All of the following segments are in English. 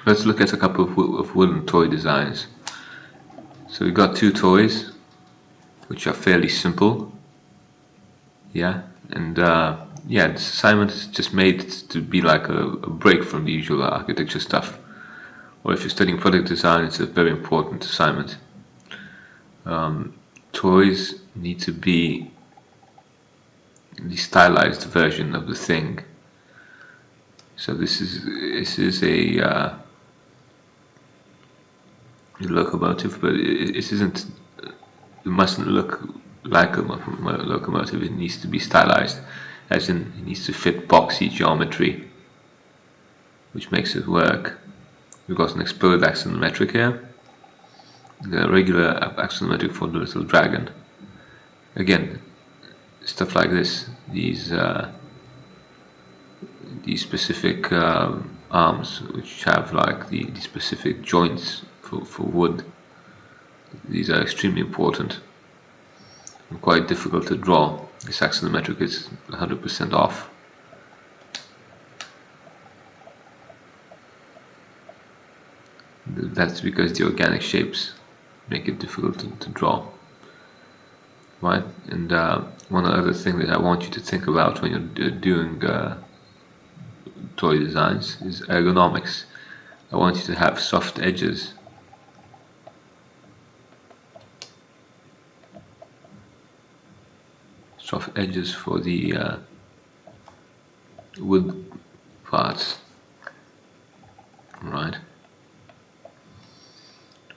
Let's look at a couple of wooden toy designs. So we got two toys, which are fairly simple. Yeah, and yeah, this assignment is just made to be like a break from the usual architecture stuff. Or if you're studying product design, it's a very important assignment. Toys need to be the stylized version of the thing. So this is a locomotive, but it isn't. It mustn't look like a locomotive. It needs to be stylized, as in it needs to fit boxy geometry, which makes it work. We've got an exploded axonometric here, the regular axonometric for the little dragon. Again, stuff like this. These specific arms, which have like the specific joints for wood. These are extremely important and quite difficult to draw. This axonometric is 100% off. That's because the organic shapes make it difficult to draw. Right? And one other thing that I want you to think about when you're doing toy designs is ergonomics. I want you to have soft edges. Soft edges for the wood parts. Right.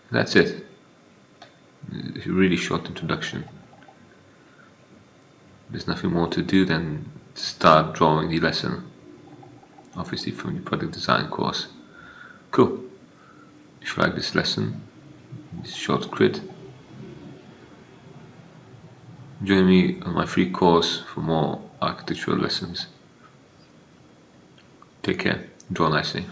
That's it. It's a really short introduction. There's nothing more to do than start drawing the lesson, obviously from the product design course. Cool. If you like this lesson, this short grid, join me on my free course for more architectural lessons. Take care. Draw nicely.